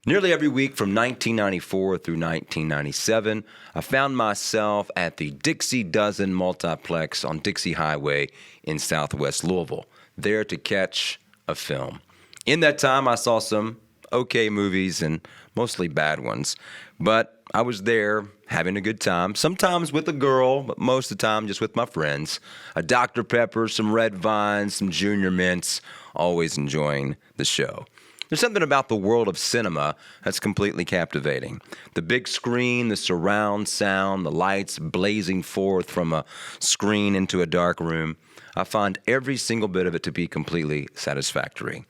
Nearly every week from 1994 through 1997, I found myself at the Dixie Dozen Multiplex on Dixie Highway in southwest Louisville, there to catch a film. In that time, I saw some okay movies and mostly bad ones, but I was there having a good time, sometimes with a girl, but most of the time just with my friends. A Dr. Pepper, some Red Vines, some Junior Mints, always enjoying the show. There's something about the world of cinema that's completely captivating. The big screen, the surround sound, the lights blazing forth from a screen into a dark room. I find every single bit of it to be completely satisfactory.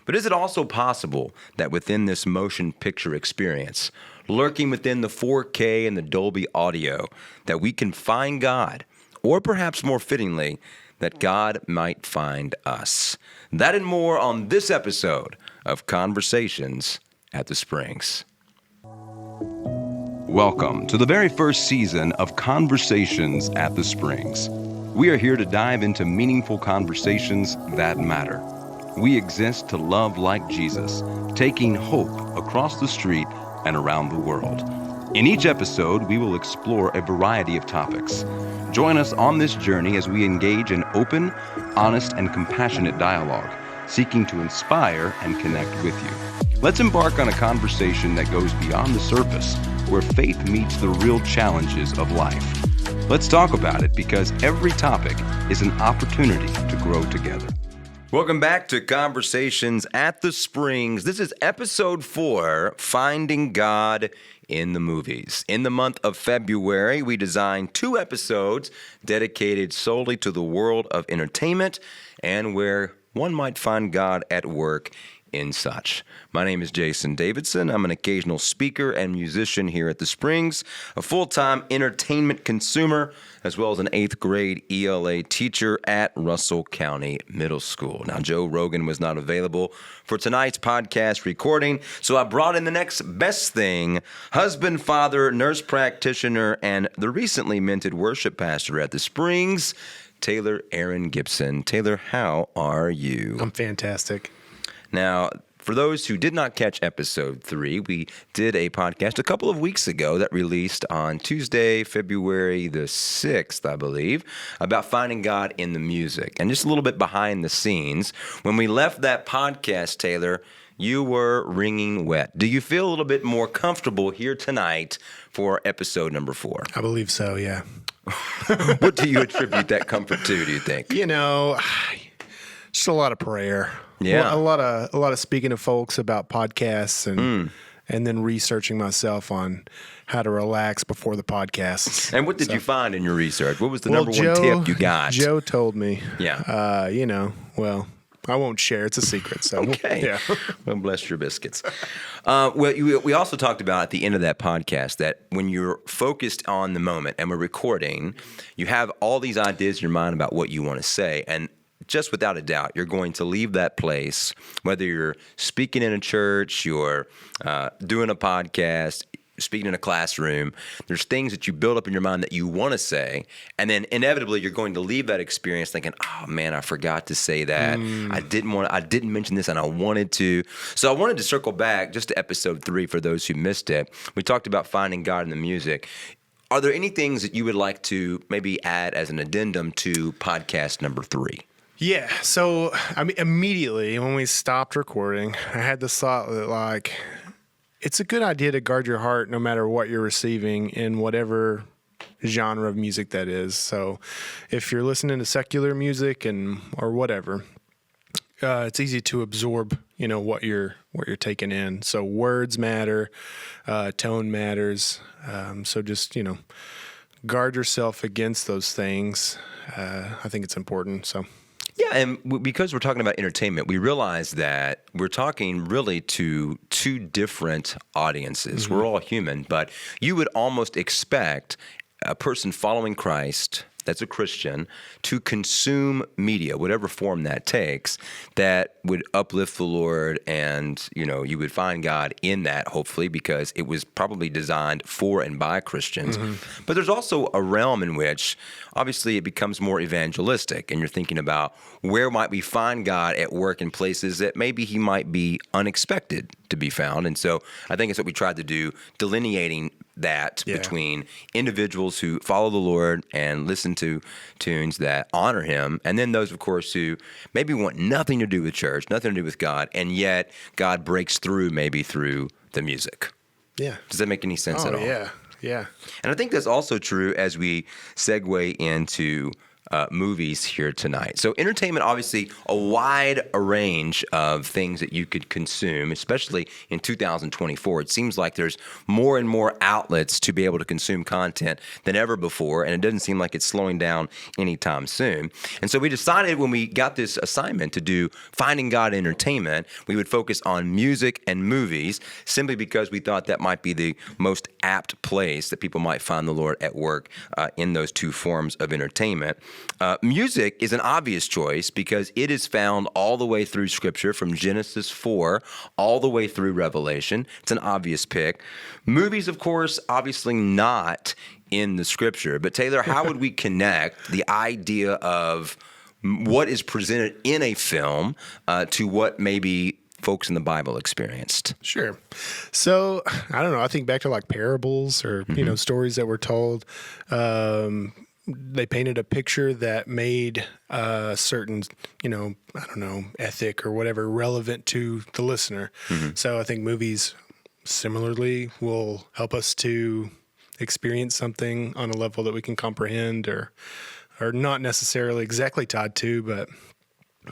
But is it also possible that within this motion picture experience, lurking within the 4K and the Dolby audio, that we can find God, or perhaps more fittingly, that God might find us? That and more on this episode of Conversations at the Springs. Welcome to the very first season of Conversations at the Springs. We are here to dive into meaningful conversations that matter. We exist to love like Jesus, taking hope across the street and around the world. In each episode, we will explore a variety of topics. Join us on this journey as we engage in open, honest, and compassionate dialogue, seeking to inspire and connect with you. Let's embark on a conversation that goes beyond the surface, where faith meets the real challenges of life. Let's talk about it, because every topic is an opportunity to grow together. Welcome back to Conversations at the Springs. This is episode 4, Finding God in the Movies. In the month of February, we designed 2 episodes dedicated solely to the world of entertainment and where one might find God at work in such. My name is Jason Davidson. I'm an occasional speaker and musician here at the Springs, a full-time entertainment consumer, as well as an 8th grade ELA teacher at Russell County Middle School. Now, Joe Rogan was not available for tonight's podcast recording, so I brought in the next best thing: husband, father, nurse practitioner, and the recently minted worship pastor at the Springs, Taylor Aaron Gibson. Taylor, how are you? I'm fantastic. Now, for those who did not catch episode 3, we did a podcast a couple of weeks ago that released on Tuesday, February the 6th, I believe, about finding God in the music. And just a little bit behind the scenes, when we left that podcast, Taylor, you were wringing wet. Do you feel a little bit more comfortable here tonight for episode number 4? I believe so, yeah. What do you attribute that comfort to, do you think? You know, just a lot of prayer. Yeah. A lot of speaking to folks about podcasts and then researching myself on how to relax before the podcasts. And what did you find in your research? What was the number one tip you got? Joe told me. Yeah. I won't share. It's a secret. So okay. Yeah. Well, bless your biscuits. We also talked about at the end of that podcast that when you're focused on the moment and we're recording, you have all these ideas in your mind about what you want to say. And just without a doubt, you're going to leave that place, whether you're speaking in a church, you're doing a podcast, speaking in a classroom. There's things that you build up in your mind that you want to say, and then inevitably you're going to leave that experience thinking, "Oh man, I forgot to say that. I didn't mention this, and I wanted to." So I wanted to circle back just to episode 3 for those who missed it. We talked about finding God in the music. Are there any things that you would like to maybe add as an addendum to podcast number 3? Yeah. So, I mean, immediately when we stopped recording, I had this thought that, like, it's a good idea to guard your heart no matter what you're receiving in whatever genre of music that is. So if you're listening to secular music or whatever, it's easy to absorb, what you're taking in. So words matter, tone matters. So just, guard yourself against those things. I think it's important. So. Yeah, and because we're talking about entertainment, we realize that we're talking really to 2 different audiences. Mm-hmm. We're all human, but you would almost expect a person following Christ that's a Christian to consume media, whatever form that takes, that would uplift the Lord, and you would find God in that, hopefully, because it was probably designed for and by Christians. Mm-hmm. But there's also a realm in which obviously it becomes more evangelistic, and you're thinking about where might we find God at work in places that maybe he might be unexpected to be found. And so I think it's what we tried to do, delineating that between individuals who follow the Lord and listen to tunes that honor him, and then those, of course, who maybe want nothing to do with church, nothing to do with God, and yet God breaks through maybe through the music. Yeah. Does that make any sense at all? Yeah. Yeah. And I think that's also true as we segue into movies here tonight. So entertainment, obviously, a wide range of things that you could consume, especially in 2024. It seems like there's more and more outlets to be able to consume content than ever before, and it doesn't seem like it's slowing down anytime soon. And so we decided when we got this assignment to do Finding God Entertainment, we would focus on music and movies, simply because we thought that might be the most apt place that people might find the Lord at work in those two forms of entertainment. Music is an obvious choice because it is found all the way through Scripture, from Genesis 4 all the way through Revelation. It's an obvious pick. Movies, of course, obviously not in the Scripture. But Taylor, how would we connect the idea of what is presented in a film to what maybe folks in the Bible experienced? Sure. So I don't know. I think back to like parables or, stories that were told. They painted a picture that made a certain, ethic or whatever relevant to the listener. So I think movies similarly will help us to experience something on a level that we can comprehend or not necessarily exactly tied to, but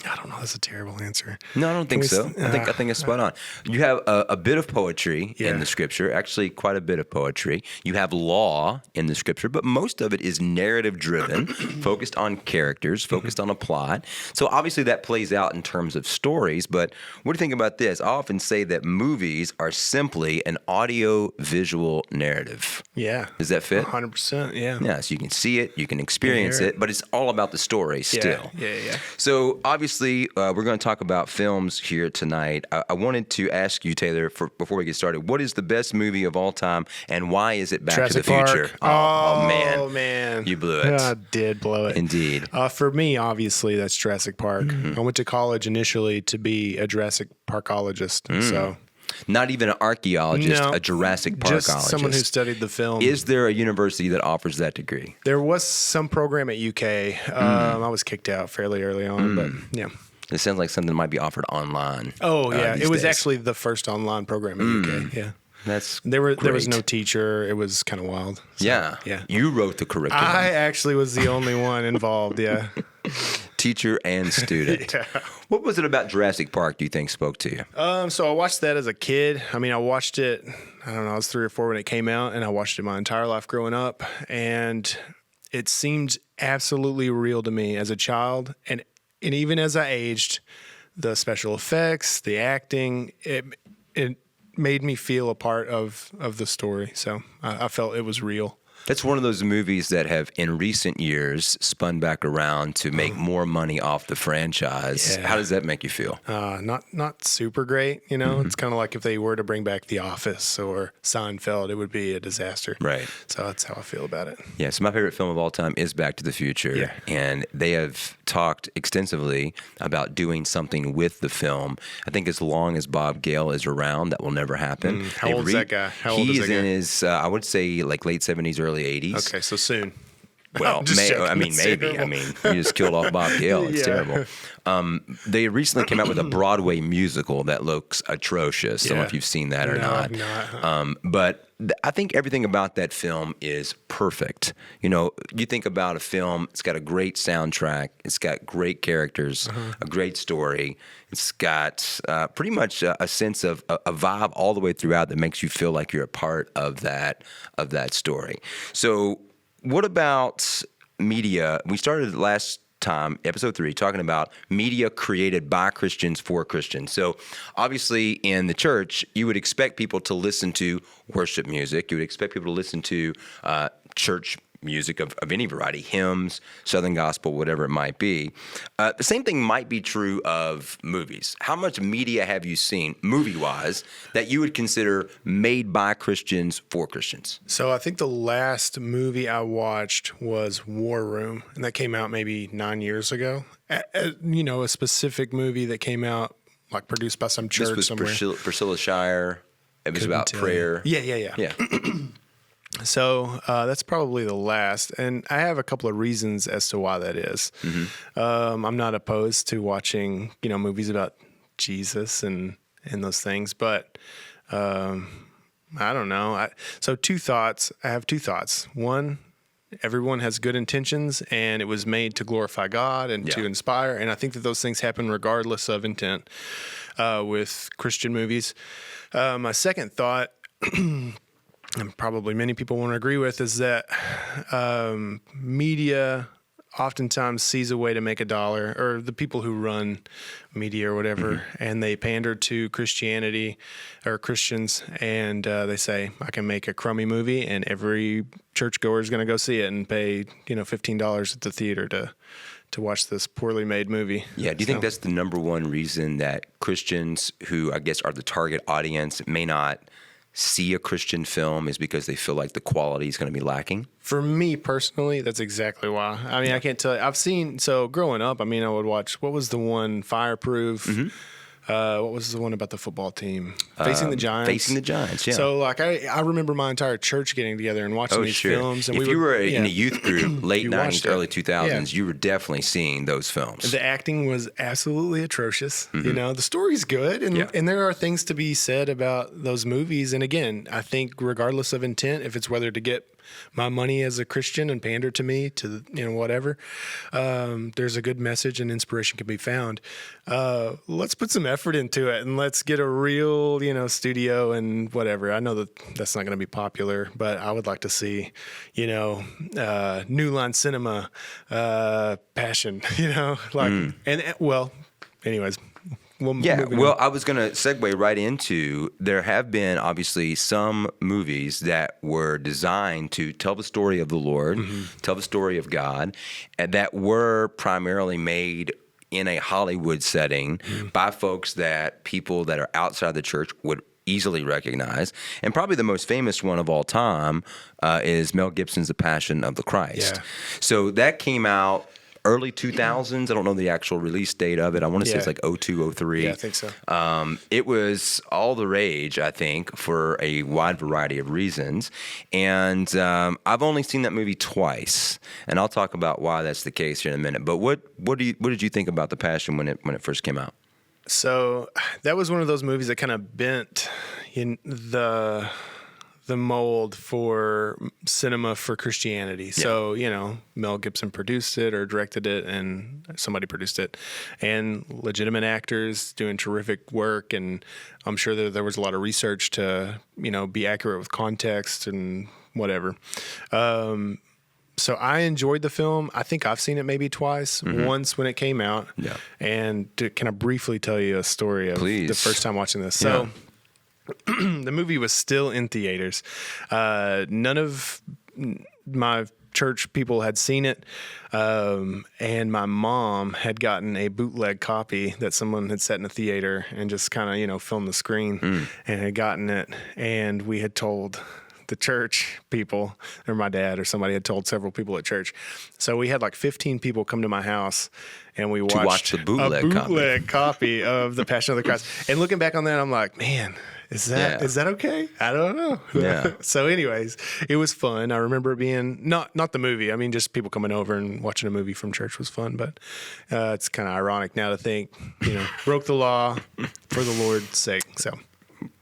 I don't know. That's a terrible answer. No, I don't think so. I think it's spot on. You have a bit of poetry in the Scripture, actually quite a bit of poetry. You have law in the Scripture, but most of it is narrative driven, focused on characters, focused on a plot. So obviously that plays out in terms of stories. But what do you think about this? I often say that movies are simply an audio visual narrative. Yeah. Does that fit? 100%. Yeah. Yeah. So you can see it, you can experience it, but it's all about the story still. Yeah. So obviously, we're going to talk about films here tonight. I wanted to ask you, Taylor, before we get started, what is the best movie of all time, and why is it Back Jurassic to the Future? Park. Oh, man. You blew it. I did blow it. Indeed. For me, obviously, that's Jurassic Park. I went to college initially to be a Jurassic Parkologist. So Not even an archaeologist, No, a Jurassic Parkologist. just someone who studied the film. Is there a university that offers that degree? There was some program at UK. I was kicked out fairly early on, but yeah. It sounds like something that might be offered online. Oh yeah, these it was days. actually the first online program at UK. Yeah, there was great. no teacher. It was kind of wild. So, Yeah. You wrote the curriculum. I actually was the only one involved. Yeah. Teacher and student. Yeah. What was it about Jurassic Park do you think spoke to you? So I watched that as a kid. I mean, I watched it, I don't know, I was 3 or 4 when it came out, and I watched it my entire life growing up. And it seemed absolutely real to me as a child. And even as I aged, the special effects, the acting, it made me feel a part of the story. So I felt it was real. That's one of those movies that have, in recent years, spun back around to make more money off the franchise. Yeah. How does that make you feel? Not super great, you know. It's kind of like if they were to bring back The Office or Seinfeld, it would be a disaster. Right. So that's how I feel about it. Yeah, so my favorite film of all time is Back to the Future. Yeah. And they have talked extensively about doing something with the film. I think as long as Bob Gale is around, that will never happen. How old is that guy? How old He is is that in guy? his, I would say, like late 70s, early 80s. Okay, so soon. Well, I'm just joking. maybe. It's I terrible. mean, you just killed off Bob Gale. It's terrible. They recently came out with a Broadway musical that looks atrocious. I don't know if you've seen that or No, not. I've not. But I think everything about that film is perfect. You know, you think about a film, it's got a great soundtrack, it's got great characters, a great story. It's got pretty much a sense of a vibe all the way throughout that makes you feel like you're a part of that story. So what about media? We started last time, episode 3, talking about media created by Christians for Christians. So obviously in the church, you would expect people to listen to worship music. You would expect people to listen to church music of any variety, hymns, Southern gospel, whatever it might be. The same thing might be true of movies. How much media have you seen, movie-wise, that you would consider made by Christians for Christians? So I think the last movie I watched was War Room, and that came out maybe 9 years ago. You know, a specific movie that came out like produced by some This church was somewhere. Priscilla Shire. It was about tell prayer. Yeah. Yeah. So that's probably the last, and I have a couple of reasons as to why that is. I'm not opposed to watching, movies about Jesus and those things, but I don't know. So I have two thoughts. One, everyone has good intentions, and it was made to glorify God and to Yeah. inspire, and I think that those things happen regardless of intent with Christian movies. My second thought, and probably many people won't agree with, is that media oftentimes sees a way to make a dollar, or the people who run media or whatever, and they pander to Christianity or Christians, and they say, I can make a crummy movie, and every churchgoer is going to go see it and pay $15 at the theater to watch this poorly made movie. Yeah. Do you think that's the number one reason that Christians, who I guess are the target audience, may not see a Christian film, is because they feel like the quality is going to be lacking? For me personally, that's exactly why. I mean, I can't tell you. Growing up, I would watch, what was the one, Fireproof? What was the one about the football team? Facing the Giants. Facing the Giants, yeah. So, I remember my entire church getting together and watching these films. And if you were in a youth group, late You 90s, watched it. early 2000s, you were definitely seeing those films. The acting was absolutely atrocious. The story's good, and Yeah. and there are things to be said about those movies. And again, I think regardless of intent, if it's whether to get my money as a Christian and pander to me, to whatever, there's a good message and inspiration can be found. Let's put some effort into it, and let's get a real studio and whatever. I know that's not going to be popular, but I would like to see New Line Cinema, Passion, anyways. Yeah, well, I was going to segue right into, there have been obviously some movies that were designed to tell the story of the Lord, tell the story of God, and that were primarily made in a Hollywood setting by folks that people that are outside the church would easily recognize. And probably the most famous one of all time is Mel Gibson's The Passion of the Christ. Yeah. So that came out early 2000s. I don't know the actual release date of it. I want to say it's Yeah. like 02, 03. Yeah, I think so. It was all the rage, I think, for a wide variety of reasons. And I've only seen that movie twice, and I'll talk about why that's the case here in a minute. But what did you think about The Passion when it first came out? So that was one of those movies that kind of bent in the mold for cinema for Christianity. So, Mel Gibson produced it or directed it, and somebody produced it, and legitimate actors doing terrific work. And I'm sure that there was a lot of research to, be accurate with context and whatever. So I enjoyed the film. I think I've seen it maybe twice, once when it came out. Yeah. And to kind of briefly tell you a story of Please. the first time watching this. So the movie was still in theaters. None of my church people had seen it. And my mom had gotten a bootleg copy that someone had set in a theater and just kind of, filmed the screen and had gotten it. And we had told the church people, or my dad or somebody had told several people at church. So we had like 15 people come to my house, and we watched watch the bootleg copy of The Passion of the Christ. And looking back on that, I'm like, man, is that okay? I don't know. Yeah. So anyways, it was fun. I remember it being not the movie. I mean, just people coming over and watching a movie from church was fun, but it's kind of ironic now to think, broke the law for the Lord's sake. So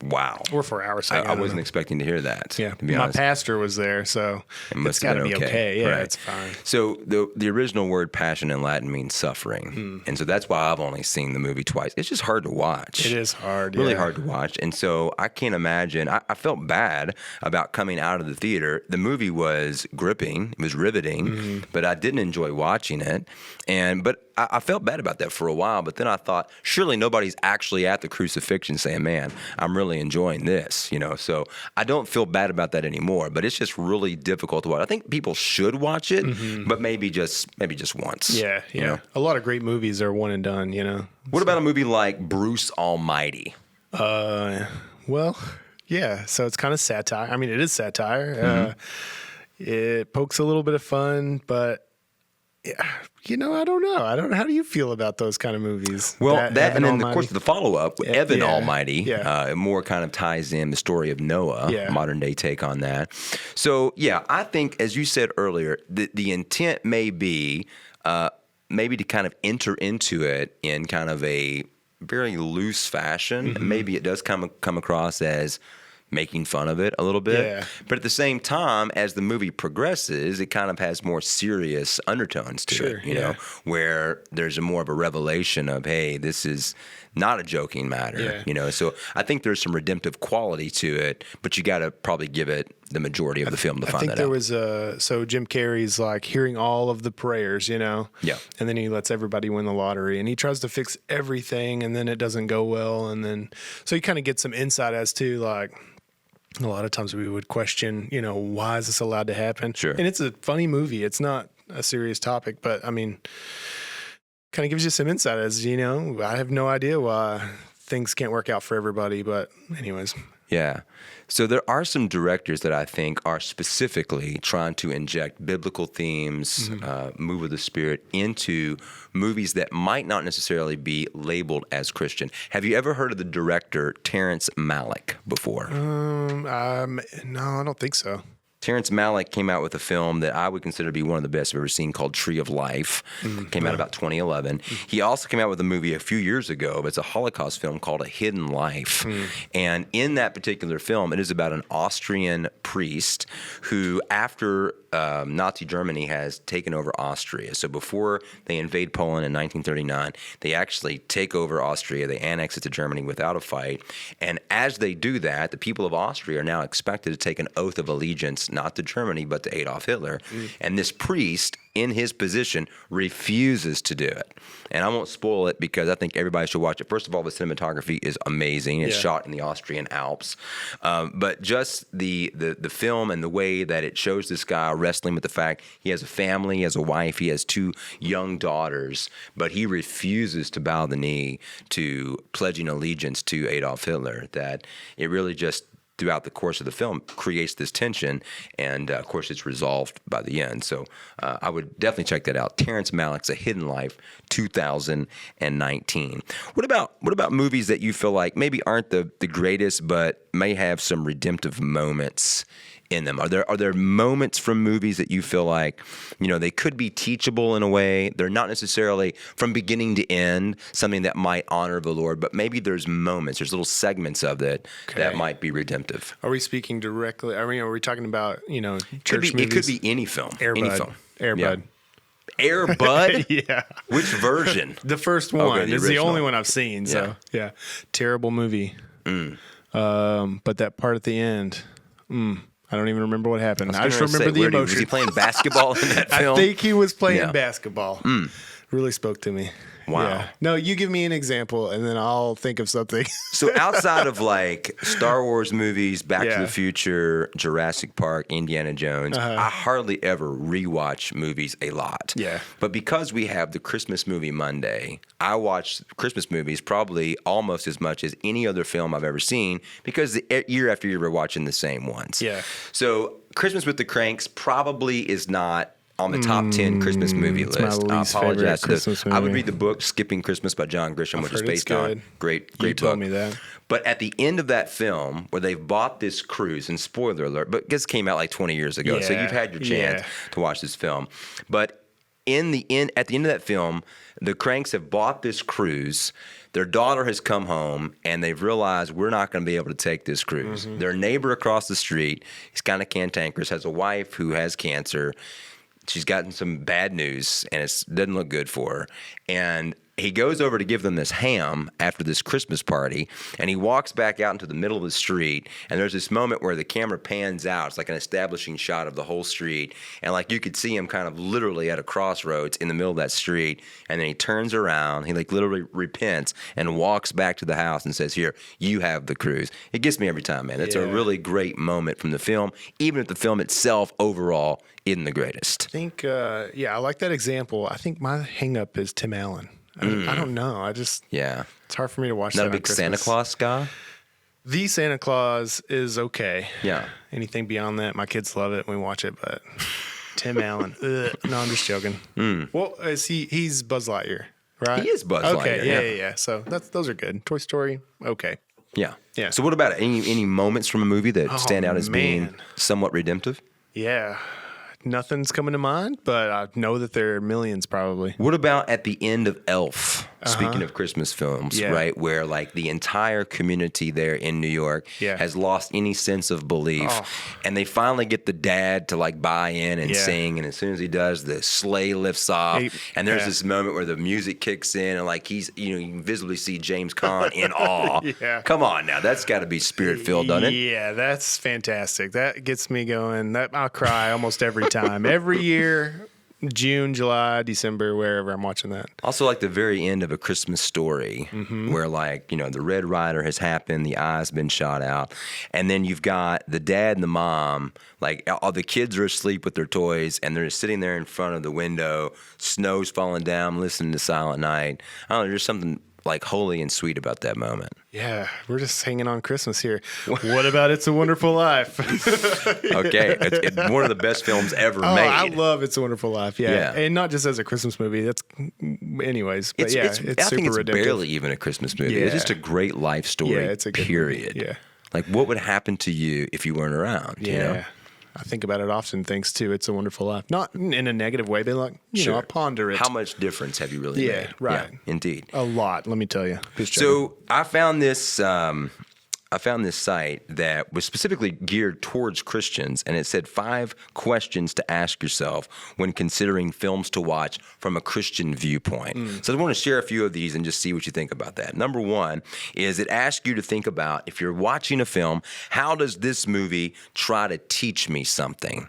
Wow. or for our sake. I wasn't expecting to hear that. Yeah, to be my honest. pastor was there, so it's got to be okay. Yeah, Right. it's fine. So the original word passion in Latin means suffering. And so that's why I've only seen the movie twice. It's just hard to watch. It is hard. Really yeah. hard to watch. And so I can't imagine. I felt bad about coming out of the theater. The movie was gripping. It was riveting, but I didn't enjoy watching it. But I felt bad about that for a while. But then I thought, surely nobody's actually at the crucifixion saying, man, I'm really enjoying this, So I don't feel bad about that anymore. But it's just really difficult to watch. I think people should watch it, but maybe just once. Yeah, yeah. A lot of great movies are one and done. What about a movie like Bruce Almighty? Well, yeah. So it's kind of satire. I mean, it is satire. It pokes a little bit of fun, but I don't know. How do you feel about those kind of movies? Well, that Evan and then, Almighty? of course, the follow-up, Evan yeah, Almighty, yeah. it more kind of ties in the story of Noah, Yeah. modern-day take on that. So, yeah, I think, as you said earlier, the intent may be maybe to kind of enter into it in kind of a very loose fashion. And maybe it does come across as making fun of it a little bit. Yeah. But at the same time, as the movie progresses, it kind of has more serious undertones to Sure, it, you know, where there's more of a revelation of, hey, this is not a joking matter, Yeah. you know. So I think there's some redemptive quality to it, but you got to probably give it the majority of the film to I find think that there out. was so Jim Carrey's like hearing all of the prayers, Yeah. and then he lets everybody win the lottery, and he tries to fix everything, and then it doesn't go well, and then so you kind of get some insight as to like a lot of times we would question, why is this allowed to happen? Sure. And it's a funny movie. It's not a serious topic, but I mean, kind of gives you some insight as I have no idea why things can't work out for everybody, but anyways. Yeah. So there are some directors that I think are specifically trying to inject biblical themes, move of the Spirit into movies that might not necessarily be labeled as Christian. Have you ever heard of the director Terrence Malick before? No, I don't think so. Terrence Malick came out with a film that I would consider to be one of the best I've ever seen called Tree of Life. Came out about 2011. He also came out with a movie a few years ago. It's a Holocaust film called A Hidden Life. And in that particular film, it is about an Austrian priest who, after Nazi Germany has taken over Austria. So before they invade Poland in 1939, they actually take over Austria. They annex it to Germany without a fight. And as they do that, the people of Austria are now expected to take an oath of allegiance, not to Germany, but to Adolf Hitler. And this priest, in his position, refuses to do it. And I won't spoil it because I think everybody should watch it. First of all, the cinematography is amazing. It's shot in the Austrian Alps. But just the film and the way that it shows this guy wrestling with the fact he has a family, he has a wife, he has 2 young daughters, but he refuses to bow the knee to pledging allegiance to Adolf Hitler, that it really just throughout the course of the film creates this tension, and of course it's resolved by the end. So I would definitely check that out. Terrence Malick's A Hidden Life, 2019. What about movies that you feel like maybe aren't the greatest, but may have some redemptive moments in them? Are there moments from movies that you feel like, they could be teachable in a way? They're not necessarily from beginning to end something that might honor the Lord, but maybe there's little segments of it that might be redemptive. Are we speaking directly? I mean, are we talking about, It church movies? could be any film. Air Any Bud. film. Air Yeah. Bud. Air Bud? Yeah. Which version? The first one the is the original. only one I've seen. So, yeah. Terrible movie. But that part at the end, I don't even remember what happened. I just remember the emotion. Was he playing basketball in that film? I think he was playing Yeah. basketball. Really spoke to me. Wow. Yeah. No, you give me an example, and then I'll think of something. So outside of like Star Wars movies, Back to Yeah. the Future, Jurassic Park, Indiana Jones, I hardly ever rewatch movies a lot. Yeah. But because we have the Christmas movie Monday, I watch Christmas movies probably almost as much as any other film I've ever seen, because year after year we're watching the same ones. Yeah. So Christmas with the Cranks probably is not on the top 10 Christmas movie it's my list. I least favorite apologize. Christmas I would movie. read the book Skipping Christmas by John Grisham, which is heard it's based on good. great You book. told me that. But at the end of that film, where they've bought this cruise, and spoiler alert, but this came out like 20 years ago, so Yeah, you've had your chance yeah. to watch this film. But at the end of that film, the Cranks have bought this cruise. Their daughter has come home, and they've realized we're not going to be able to take this cruise. Their neighbor across the street, he's kind of cantankerous, has a wife who has cancer. She's gotten some bad news, and it doesn't look good for her. And he goes over to give them this ham after this Christmas party, and he walks back out into the middle of the street, and there's this moment where the camera pans out. It's like an establishing shot of the whole street, and like you could see him kind of literally at a crossroads in the middle of that street, and then he turns around, he like literally repents and walks back to the house and says, "Here, you have the cruise." It gets me every time, man. It's a Yeah. really great moment from the film, even if the film itself overall isn't the greatest. I think, I like that example. I think my hang up is Tim Allen. I don't know. Yeah. It's hard for me to watch Not that a big on Santa Christmas. Claus guy? The Santa Claus is okay. Yeah. Anything beyond that, my kids love it. We watch it, but Tim Allen. Ugh. No, I'm just joking. Well, is he's Buzz Lightyear, right? He is Buzz Okay, Lightyear, yeah. So those are good. Toy Story, okay. Yeah. Yeah. So what about any moments from a movie that stand out as being man. somewhat redemptive? Yeah. Nothing's coming to mind, but I know that there are millions probably. What about at the end of Elf? Speaking of Christmas films, Yeah. right, where like the entire community there in New York Yeah. has lost any sense of belief, and they finally get the dad to like buy in and Yeah. sing, and as soon as he does, the sleigh lifts off, and there's Yeah. this moment where the music kicks in, and like you can visibly see James Caan in awe. Yeah. Come on now, that's got to be spirit filled, doesn't it? Yeah, that's fantastic. That gets me going. I'll cry almost every time. Every year, June, July, December, wherever I'm watching that. Also, like the very end of A Christmas Story, where like the Red Rider has happened, the eye's been shot out, and then you've got the dad and the mom, like all the kids are asleep with their toys, and they're just sitting there in front of the window, snow's falling down, listening to Silent Night. I don't know, there's something like holy and sweet about that moment. Yeah, we're just hanging on Christmas here. What about It's a Wonderful Life? Okay, it's one of the best films ever Oh, made. I love It's a Wonderful Life. Yeah. Yeah. And not just as a Christmas movie. That's, anyways. But I super think it's redemptive. barely even a Christmas movie. It's Yeah. just a great life story. Yeah, it's a good period. movie. Yeah. Like, what would happen to you if you weren't around? Yeah. You know? I think about it often, thanks to It's a Wonderful Life. Not in a negative way, but like, you know, I ponder it. How much difference have you really Yeah, made? right. Yeah, indeed. A lot, let me tell you. Just joking. So I found this. I found this site that was specifically geared towards Christians, and it said 5 questions to ask yourself when considering films to watch from a Christian viewpoint. So I want to share a few of these and just see what you think about that. Number 1 is it asks you to think about, if you're watching a film, how does this movie try to teach me something?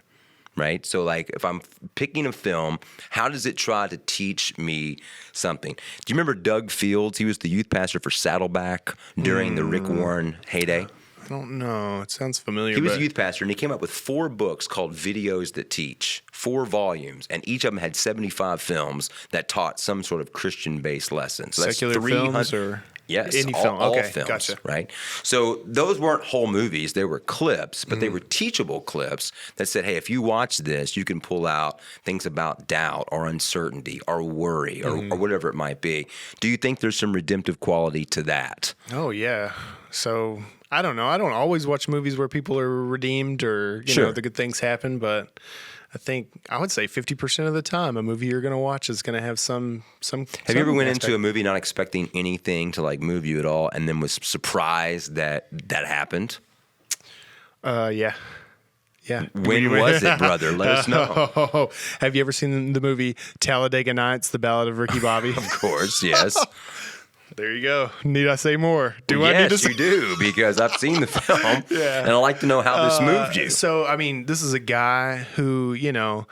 Right? So, like, if I'm picking a film, how does it try to teach me something? Do you remember Doug Fields? He was the youth pastor for Saddleback during the Rick Warren heyday. I don't know. It sounds familiar. He was but a youth pastor, and he came up with 4 books called Videos That Teach, 4 volumes, and each of them had 75 films that taught some sort of Christian-based lesson. So that's secular films or Yes, any all, film? all Okay, films, gotcha. right? So those weren't whole movies; they were clips, but they were teachable clips that said, "Hey, if you watch this, you can pull out things about doubt or uncertainty or worry or whatever it might be." Do you think there's some redemptive quality to that? Oh, yeah. So I don't know. I don't always watch movies where people are redeemed or, you Sure. know, the good things happen, but I would say 50% of the time a movie you're going to watch is going to have some. Have you ever went into a movie not expecting anything to like move you at all, and then was surprised that that happened? Yeah. Yeah. When was it, brother? Let us know. Oh, have you ever seen the movie Talladega Nights, The Ballad of Ricky Bobby? Of course, yes. There you go. Need I say more? Do I need to Yes, you do, because I've seen the film, and I like to know how this moved you. So, I mean, this is a guy who, you know,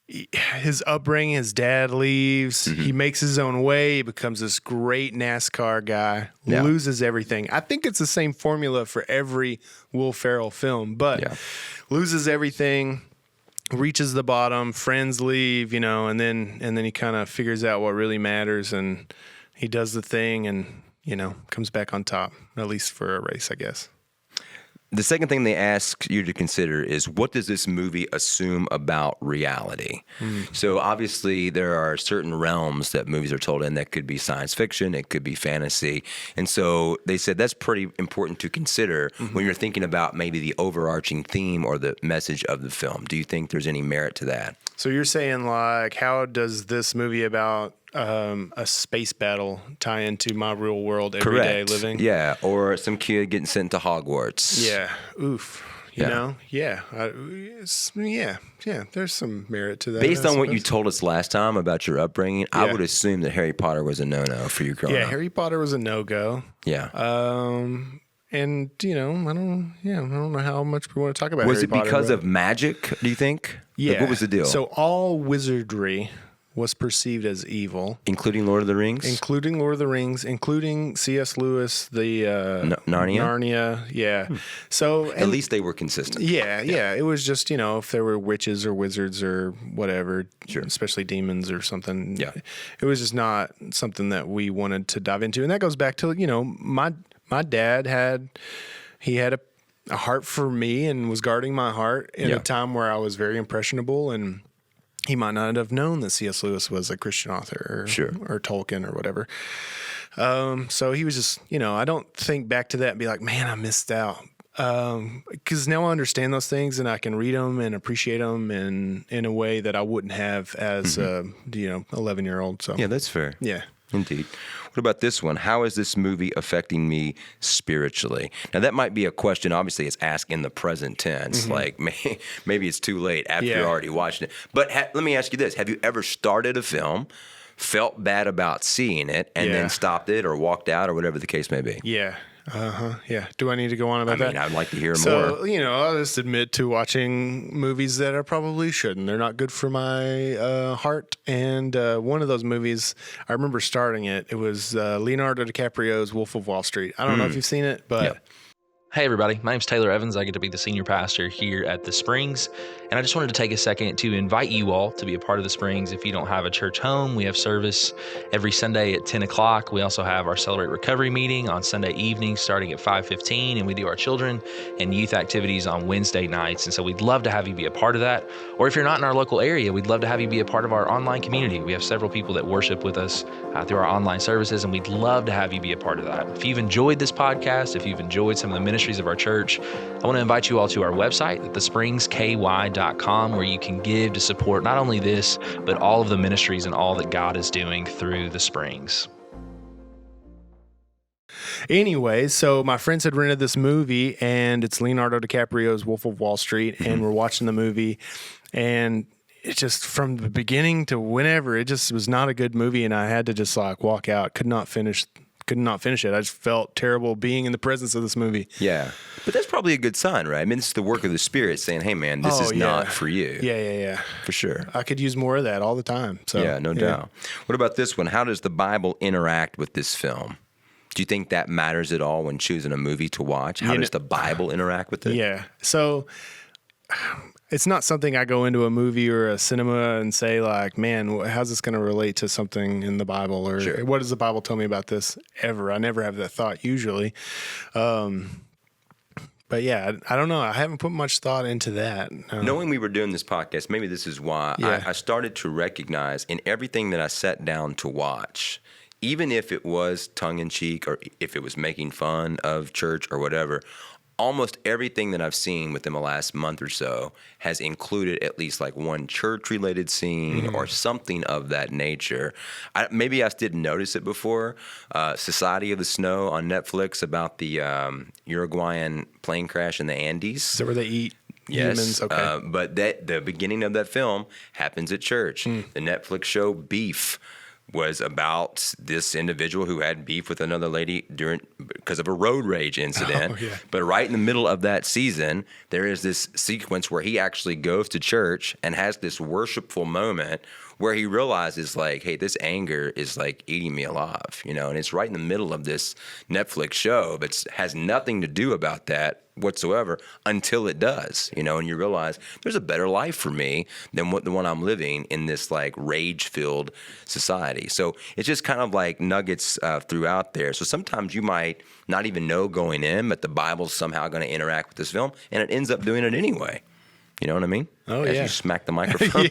his upbringing, his dad leaves, he makes his own way, he becomes this great NASCAR guy, Yeah. loses everything. I think it's the same formula for every Will Ferrell film, but Yeah. loses everything, reaches the bottom, friends leave, you know, and then he kind of figures out what really matters, and he does the thing and, you know, comes back on top, at least for a race, I guess. The second thing they ask you to consider is, what does this movie assume about reality? So obviously there are certain realms that movies are told in that could be science fiction, it could be fantasy. And so they said that's pretty important to consider when you're thinking about maybe the overarching theme or the message of the film. Do you think there's any merit to that? So you're saying, like, how does this movie about a space battle tie into my real world everyday living? Yeah, or some kid getting sent to Hogwarts. Yeah. Oof. You Yeah. know? Yeah. Yeah. There's some merit to that. Based I on what you suppose. told us last time about your upbringing, I Yeah. would assume that Harry Potter was a no-no for you growing Yeah, up. Harry Potter was a no-go. Yeah. And you know, I don't know how much we want to talk about. Was Harry it Potter, because but- of magic, do you think? Yeah. Like, what was the deal? So all wizardry was perceived as evil, including Lord of the Rings? including Lord of the Rings, including C.S. Lewis, the Narnia? Narnia, yeah. So At least they were consistent. yeah. It was just, you know, if there were witches or wizards or whatever, especially demons or something. Yeah. It was just not something that we wanted to dive into, and that goes back to, you know, my dad had a heart for me and was guarding my heart in Yeah. a time where I was very impressionable, and he might not have known that C.S. Lewis was a Christian author or Tolkien or whatever. So he was just, I don't think back to that and be like, man, I missed out. Because now I understand those things and I can read them and appreciate them in a way that I wouldn't have as a 11-year-old. So Yeah, that's fair. yeah. Indeed. What about this one? How is this movie affecting me spiritually? Now, that might be a question, obviously, it's asked in the present tense. Like, maybe it's too late after you're already watching it. But let me ask you this. Have you ever started a film, felt bad about seeing it, and then stopped it or walked out or whatever the case may be? Yeah. Yeah. Do I need to go on about that? I'd like to hear more. So, I'll just admit to watching movies that I probably shouldn't. They're not good for my heart. And one of those movies, I remember starting it. It was Leonardo DiCaprio's Wolf of Wall Street. I don't know if you've seen it, but... Yep. Hey everybody, my name's Taylor Evans. I get to be the senior pastor here at the Springs, and I just wanted to take a second to invite you all to be a part of the Springs. If you don't have a church home, we have service every Sunday at 10 o'clock. We also have our Celebrate Recovery meeting on Sunday evenings starting at 5:15, and we do our children and youth activities on Wednesday nights. And so we'd love to have you be a part of that. Or if you're not in our local area, we'd love to have you be a part of our online community. We have several people that worship with us through our online services, and we'd love to have you be a part of that. If you've enjoyed this podcast, if you've enjoyed some of the ministries of our church, I want to invite you all to our website at thespringsky.com, where you can give to support not only this, but all of the ministries and all that God is doing through the Springs. Anyway, so my friends had rented this movie, and it's Leonardo DiCaprio's Wolf of Wall Street, and we're watching the movie, and it just, from the beginning to whenever, it just was not a good movie, and I had to just walk out. Could not finish it. I just felt terrible being in the presence of this movie. Yeah. But that's probably a good sign, right? I mean, it's the work of the Spirit saying, hey, man, this is not for you. Yeah. For sure. I could use more of that all the time. So Yeah, no doubt. What about this one? How does the Bible interact with this film? Do you think that matters at all when choosing a movie to watch? How does the Bible interact with it? Yeah. So it's not something I go into a movie or a cinema and say like, man, how's this going to relate to something in the Bible? Or what does the Bible tell me about this ever? I never have that thought usually. But yeah, I don't know. I haven't put much thought into that. Knowing we were doing this podcast, maybe this is why I started to recognize in everything that I sat down to watch, even if it was tongue-in-cheek or if it was making fun of church or whatever, almost everything that I've seen within the last month or so has included at least like one church-related scene or something of that nature. Maybe I didn't notice it before. Society of the Snow on Netflix about the Uruguayan plane crash in the Andes. Is that where they eat humans? Okay. But the beginning of that film happens at church. The Netflix show Beef was about this individual who had beef with another lady because of a road rage incident. But right in the middle of that season, there is this sequence where he actually goes to church and has this worshipful moment where he realizes like, hey, this anger is like eating me alive, and it's right in the middle of this Netflix show, but has nothing to do about that whatsoever until it does, and you realize there's a better life for me than the one I'm living in this like rage-filled society. So it's just kind of like nuggets throughout there. So sometimes you might not even know going in, but the Bible's somehow going to interact with this film, and it ends up doing it anyway. You know what I mean? Oh, As yeah. you smack the microphone.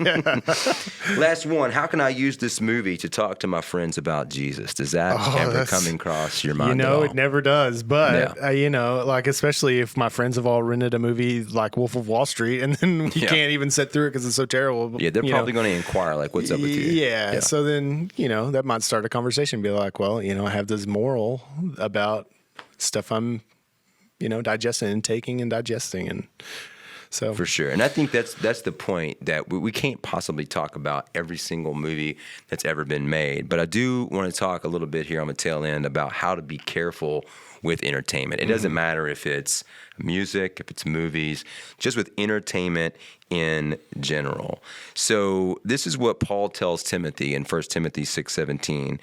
Last one. How can I use this movie to talk to my friends about Jesus? Does that ever come across your mind at all? It never does. But, like especially if my friends have all rented a movie like Wolf of Wall Street and then you can't even sit through it because it's so terrible. Yeah, they're probably going to inquire, like, what's up with you? Yeah. So then, that might start a conversation. Be like, well, I have this moral about stuff I'm, digesting and taking and digesting. And so for sure. And I think that's the point, that we can't possibly talk about every single movie that's ever been made. But I do want to talk a little bit here on the tail end about how to be careful with entertainment. It doesn't matter if it's music, if it's movies, just with entertainment in general. So this is what Paul tells Timothy in 1 Timothy 6:17.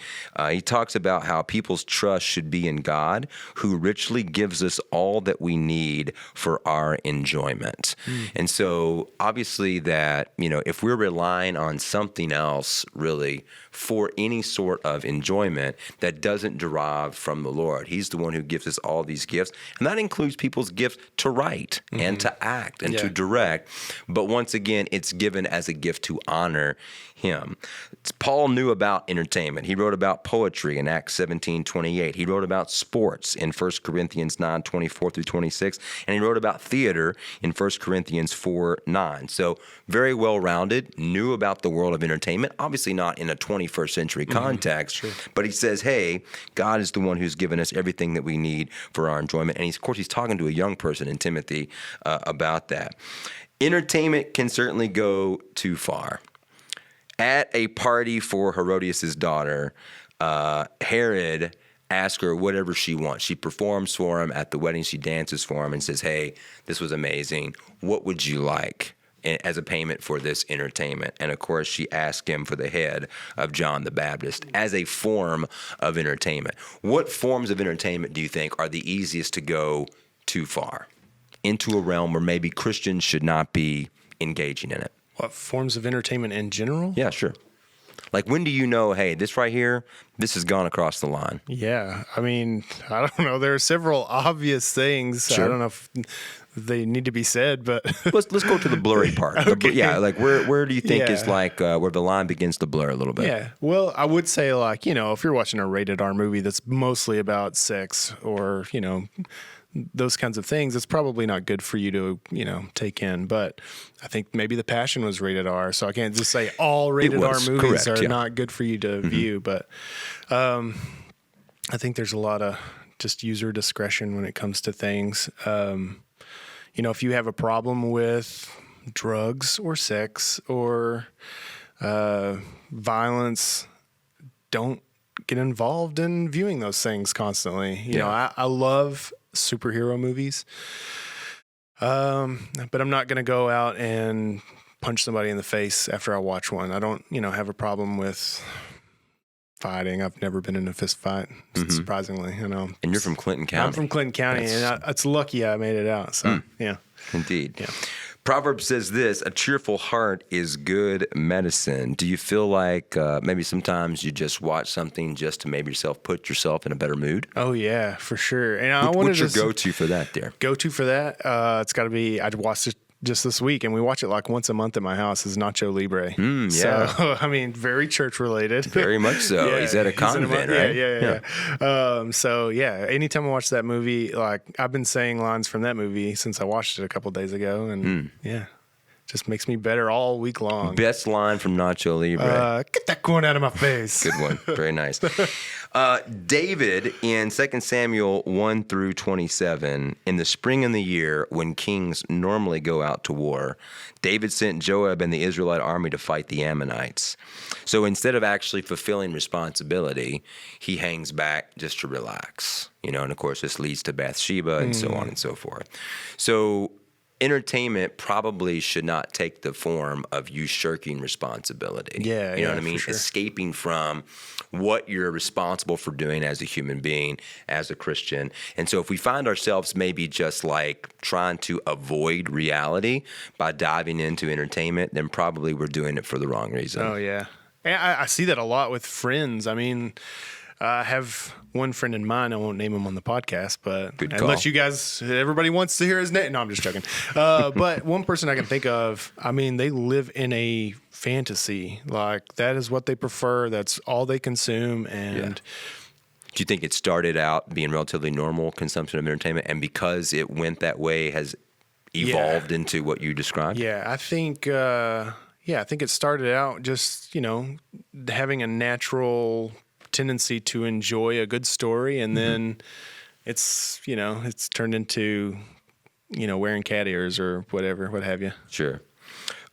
He talks about how people's trust should be in God, who richly gives us all that we need for our enjoyment. And so obviously that, if we're relying on something else really for any sort of enjoyment that doesn't derive from the Lord. He's the one who gives us all these gifts, and that includes people's gift to write and to act and to direct. But once again, it's given as a gift to honor him. Paul knew about entertainment. He wrote about poetry in Acts 17:28. He wrote about sports in 1 Corinthians 9:24 through 26. And he wrote about theater in 1 Corinthians 4:9. So very well-rounded, knew about the world of entertainment, obviously not in a 21st century context, but he says, hey, God is the one who's given us everything that we need for our enjoyment. And of course, he's talking to a young person in Timothy about that. Entertainment can certainly go too far. At a party for Herodias' daughter, Herod asked her whatever she wants. She performs for him at the wedding. She dances for him and says, hey, this was amazing. What would you like as a payment for this entertainment? And of course, she asked him for the head of John the Baptist as a form of entertainment. What forms of entertainment do you think are the easiest to go too far into a realm where maybe Christians should not be engaging in it? What forms of entertainment in general? Yeah, sure. Like, when do you know, hey, this right here, this has gone across the line? Yeah. I mean, I don't know. There are several obvious things. Sure. I don't know if they need to be said, but let's go to the blurry part. Okay. Yeah, like where do you think is Yeah. like where the line begins to blur a little bit? yeah. Well, I would say, like, if you're watching a rated R movie that's mostly about sex or, those kinds of things, it's probably not good for you to, take in. But I think maybe The Passion was rated R, so I can't just say all rated R was, movies correct, are yeah. not good for you to view. But I think there's a lot of just user discretion when it comes to things. If you have a problem with drugs or sex or violence, don't get involved in viewing those things constantly. I love superhero movies, but I'm not going to go out and punch somebody in the face after I watch one. I don't, have a problem with fighting. I've never been in a fist fight, surprisingly. And you're from Clinton County. I'm from Clinton County, and it's lucky I made it out. So, yeah. Indeed. Yeah. Proverbs says this: a cheerful heart is good medicine. Do you feel like maybe sometimes you just watch something just to maybe put yourself in a better mood? Oh, yeah, for sure. And What's your go-to for that, dear? Go-to for that? It's got to be, I watched it just this week, and we watch it like once a month at my house, is Nacho Libre. Yeah. So, I mean, very church-related. Very much so. Yeah, he's at a convent, right? Yeah. So, yeah, anytime I watch that movie, like, I've been saying lines from that movie since I watched it a couple days ago, and just makes me better all week long. Best line from Nacho Libre. Get that corn out of my face. Good one. Very nice. David in 2 Samuel 1 through 27, in the spring of the year when kings normally go out to war, David sent Joab and the Israelite army to fight the Ammonites. So instead of actually fulfilling responsibility, he hangs back just to relax. And of course, this leads to Bathsheba and so on and so forth. So entertainment probably should not take the form of you shirking responsibility. Yeah, you know what I mean? for sure. Escaping from what you're responsible for doing as a human being, as a Christian. And so if we find ourselves maybe just like trying to avoid reality by diving into entertainment, then probably we're doing it for the wrong reason. Oh, yeah. And I see that a lot with friends. I mean, I have one friend in mind. I won't name him on the podcast, but Good call. unless you guys, everybody wants to hear his name. No, I'm just joking. But one person I can think of, I mean, they live in a fantasy. Like, that is what they prefer. That's all they consume. And Do you think it started out being relatively normal consumption of entertainment, and because it went that way has evolved into what you described? yeah, I think it started out just, having a natural tendency to enjoy a good story, and then it's turned into wearing cat ears or whatever, what have you. Sure.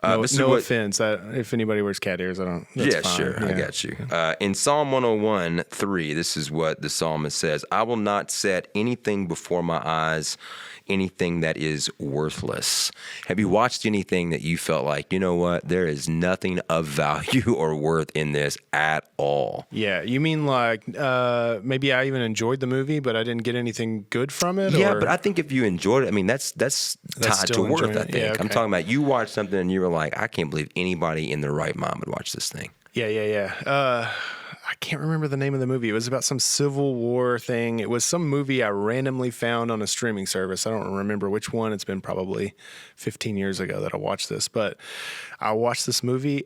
No this is offense. If anybody wears cat ears, I don't. That's Yeah, fine. sure. I got you. In Psalm 101:3, this is what the psalmist says: I will not set anything before my eyes, anything that is worthless. Have you watched anything that you felt like, you know what, there is nothing of value or worth in this at all? Yeah, you mean like maybe I even enjoyed the movie, but I didn't get anything good from it? Yeah, or? but I think if you enjoyed it, I mean, that's tied to still worth, enjoying I it. think. Yeah, I'm okay. talking about you watched something and you were like, I can't believe anybody in their right mind would watch this thing. Yeah. I can't remember the name of the movie. It was about some Civil War thing. It was some movie I randomly found on a streaming service. I don't remember which one. It's been probably 15 years ago that I watched this, but I watched this movie.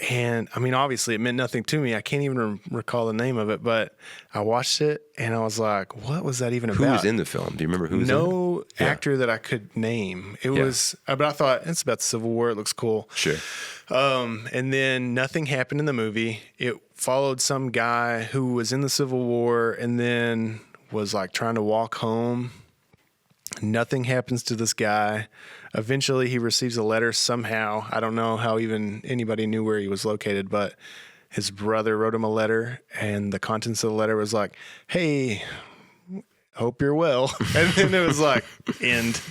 And I mean, obviously, it meant nothing to me. I can't even recall the name of it, but I watched it and I was like, "What was that even about?" Who was in the film? Do you remember who was in it? No actor that I could name. It was, but I thought it's about the Civil War. It looks cool. Sure. And then nothing happened in the movie. It followed some guy who was in the Civil War and then was like trying to walk home. Nothing happens to this guy. Eventually, he receives a letter somehow. I don't know how even anybody knew where he was located, but his brother wrote him a letter, and the contents of the letter was like, "Hey, hope you're well." And then it was like, end.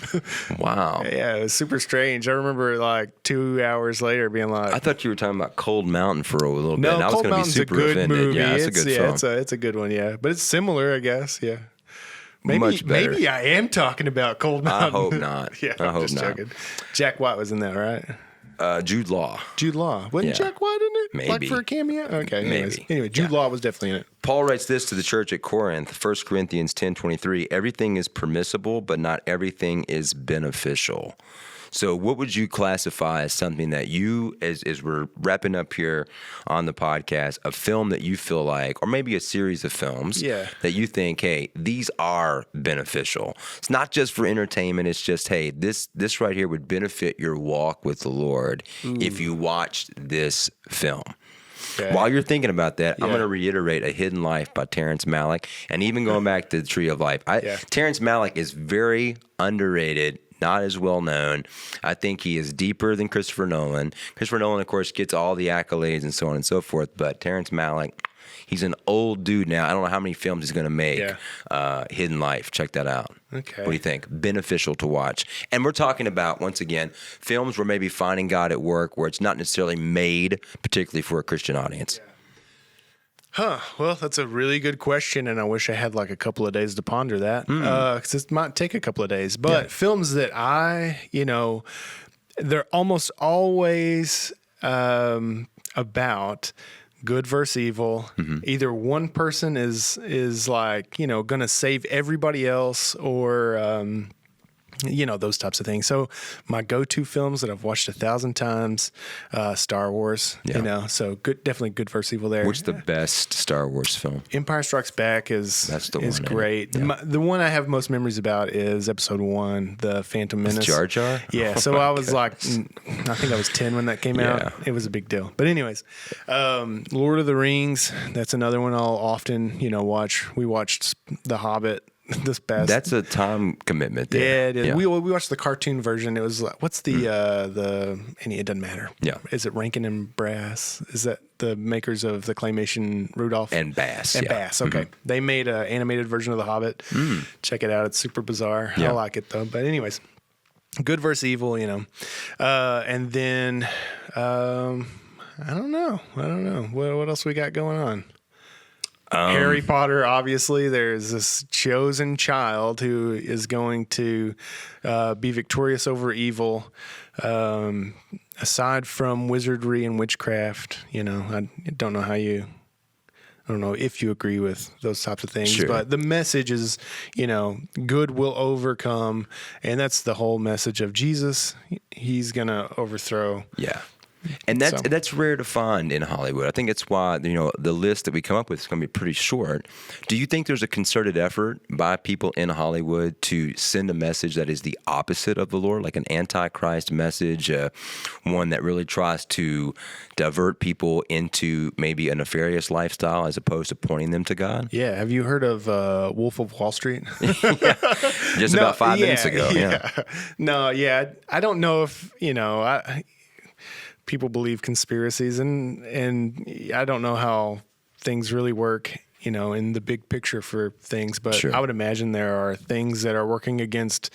Wow. Yeah, it was super strange. I remember like 2 hours later being like, I thought you were talking about Cold Mountain for a little bit. no, And I was Cold going to be Mountain's a super good offended. movie. Yeah, it's a good film. It's a good one, yeah. But it's similar, I guess, yeah. Much better. Maybe I am talking about Cold Mountain. I hope not. Yeah, I I'm hope just not. joking. Jack White was in that, right? Jude Law. Jude Law. Wasn't Yeah. Jack White in it? Maybe. Like for a cameo? Okay. Anyways. Maybe. Anyway, Jude Law was definitely in it. Paul writes this to the church at Corinth, 1 Corinthians 10:23. Everything is permissible, but not everything is beneficial. So what would you classify as something that you, as we're wrapping up here on the podcast, a film that you feel like, or maybe a series of films that you think, hey, these are beneficial. It's not just for entertainment. It's just, hey, this right here would benefit your walk with the Lord if you watched this film. Okay. While you're thinking about that, I'm going to reiterate A Hidden Life by Terrence Malick. And even going back to The Tree of Life, Terrence Malick is very underrated, not as well known. I think he is deeper than Christopher Nolan. Christopher Nolan, of course, gets all the accolades and so on and so forth. But Terrence Malick, he's an old dude now. I don't know how many films he's going to make. Hidden Life. Check that out. Okay. What do you think? Beneficial to watch. And we're talking about, once again, films where maybe finding God at work, where it's not necessarily made particularly for a Christian audience. Well, that's a really good question, and I wish I had like a couple of days to ponder that, because it might take a couple of days. But films that they're almost always about good versus evil. Either one person is like, going to save everybody else, or those types of things. So my go-to films that I've watched 1,000 times, Star Wars, so good, definitely good versus evil there. What's the best Star Wars film? Empire Strikes Back is great. The one I have most memories about is Episode 1, The Phantom Menace. Jar Jar? Yeah, so I was like, I think I was 10 when that came out. It was a big deal. But anyways, Lord of the Rings, that's another one I'll often, watch. We watched The Hobbit this past. That's a time commitment there. Yeah, it is. We watched the cartoon version. It was like, what's the it doesn't matter. Yeah. Is it Rankin and Brass? Is that the makers of the claymation Rudolph? And Bass. And Bass, okay. They made an animated version of The Hobbit. Check it out. It's super bizarre. I like it though. But anyways, good versus evil, and then I don't know. What else we got going on? Harry Potter, obviously, there's this chosen child who is going to be victorious over evil. Aside from wizardry and witchcraft, I don't know if you agree with those types of things, but the message is, good will overcome. And that's the whole message of Jesus. He's going to overthrow. Yeah. And that's rare to find in Hollywood. I think it's why, the list that we come up with is going to be pretty short. Do you think there's a concerted effort by people in Hollywood to send a message that is the opposite of the Lord, like an antichrist message, one that really tries to divert people into maybe a nefarious lifestyle as opposed to pointing them to God? Yeah. Have you heard of Wolf of Wall Street? Just about 5 minutes ago. Yeah. No, yeah. I don't know if, people believe conspiracies, and I don't know how things really work, in the big picture for things, but I would imagine there are things that are working against,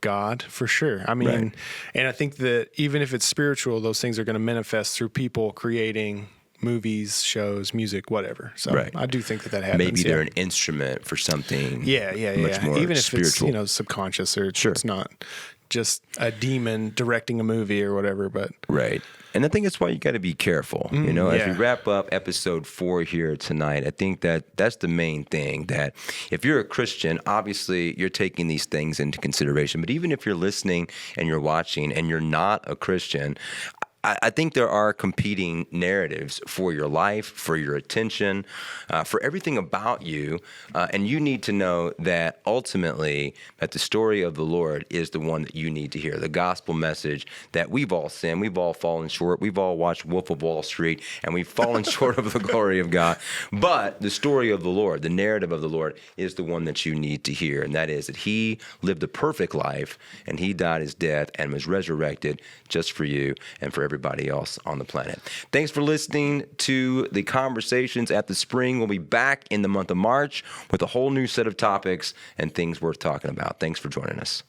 God for sure. I mean, and I think that even if it's spiritual, those things are going to manifest through people creating movies, shows, music, whatever. So Right. I do think that happens. Maybe yeah. they're an instrument for something. Yeah. Much more Even if spiritual. it's, subconscious or Sure. it's not just a demon directing a movie or whatever, but Right. And I think that's why you got to be careful. As we yeah. wrap up episode 4 here tonight, I think that's the main thing, that if you're a Christian, obviously you're taking these things into consideration. But even if you're listening and you're watching and you're not a Christian, I think there are competing narratives for your life, for your attention, for everything about you. And you need to know that ultimately that the story of the Lord is the one that you need to hear. The gospel message that we've all sinned, we've all fallen short, we've all watched Wolf of Wall Street, and we've fallen short of the glory of God. But the story of the Lord, the narrative of the Lord, is the one that you need to hear. And that is that he lived a perfect life, and he died his death and was resurrected just for you and for everybody else on the planet. Thanks for listening to the Conversations at the Spring. We'll be back in the month of March with a whole new set of topics and things worth talking about. Thanks for joining us.